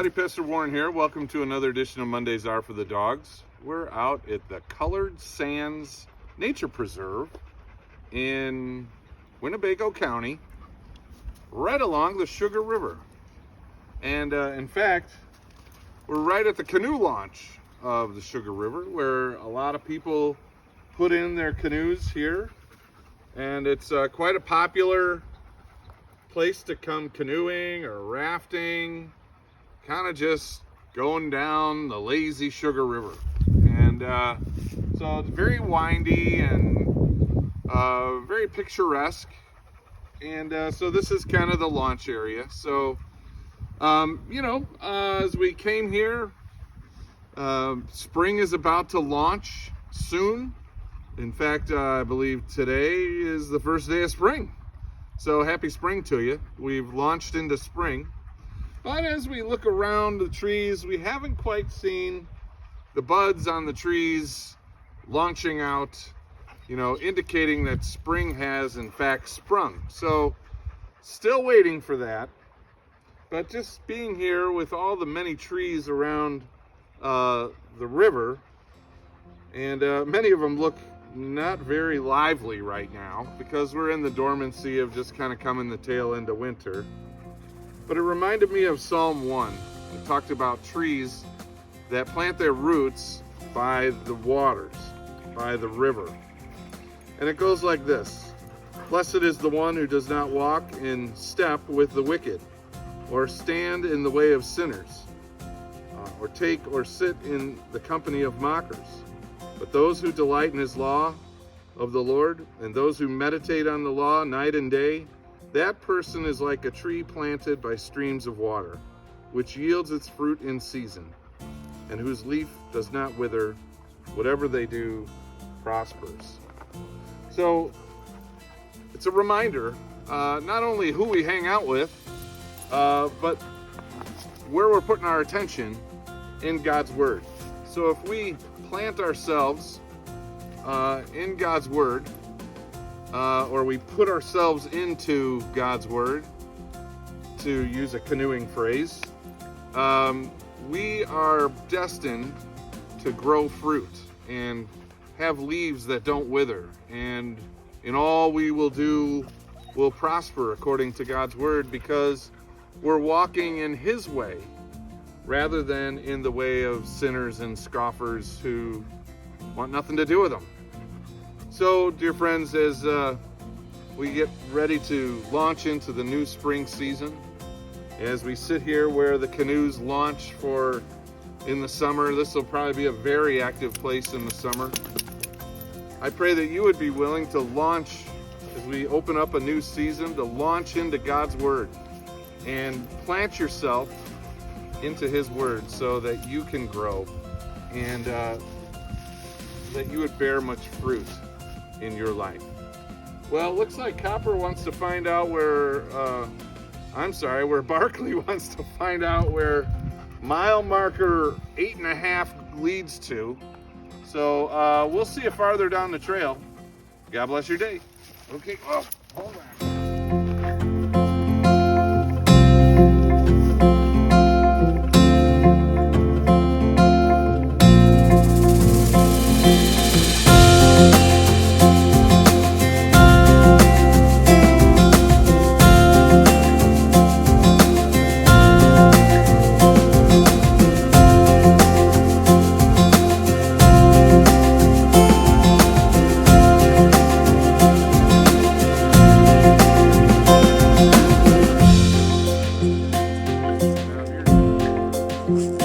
everybody, Pastor Warren here. Welcome to another edition of Mondays Are for the Dogs. We're out at the Colored Sands Nature Preserve in Winnebago County, right along the Sugar River. And in fact, we're right at the canoe launch of the Sugar River, where a lot of people put in their canoes here. And it's quite a popular place to come canoeing or rafting, kind of just going down the lazy Sugar River. And so it's very windy and very picturesque. And so this is kind of the launch area. So, as we came here, spring is about to launch soon. In fact, I believe today is the first day of spring. So happy spring to you. We've launched into spring. But as we look around the trees, we haven't quite seen the buds on the trees launching out, indicating that spring has in fact sprung. So still waiting for that. But just being here with all the many trees around the river, and many of them look not very lively right now because we're in the dormancy of just kind of coming the tail end of winter. But it reminded me of Psalm 1. It talked about trees that plant their roots by the waters, by the river. And it goes like this: Blessed is the one who does not walk in step with the wicked, or stand in the way of sinners, or take or sit in the company of mockers. But those who delight in his law of the Lord, and those who meditate on the law night and day, that person is like a tree planted by streams of water, which yields its fruit in season, and whose leaf does not wither. Whatever they do prospers. So it's a reminder, not only who we hang out with, but where we're putting our attention in God's Word. So if we plant ourselves in God's Word, or we put ourselves into God's Word, to use a canoeing phrase, we are destined to grow fruit and have leaves that don't wither. And in all we will do will prosper according to God's Word, because we're walking in His way rather than in the way of sinners and scoffers who want nothing to do with them. So, dear friends, as we get ready to launch into the new spring season, as we sit here where the canoes launch for in the summer, this will probably be a very active place in the summer. I pray that you would be willing to launch, as we open up a new season, to launch into God's Word and plant yourself into His Word so that you can grow and that you would bear much fruit in your life. Well, it looks like Copper wants to find out where Barkley wants to find out where mile marker 8.5 leads to. So we'll see you farther down the trail. God bless your day. Okay, hold on. Now,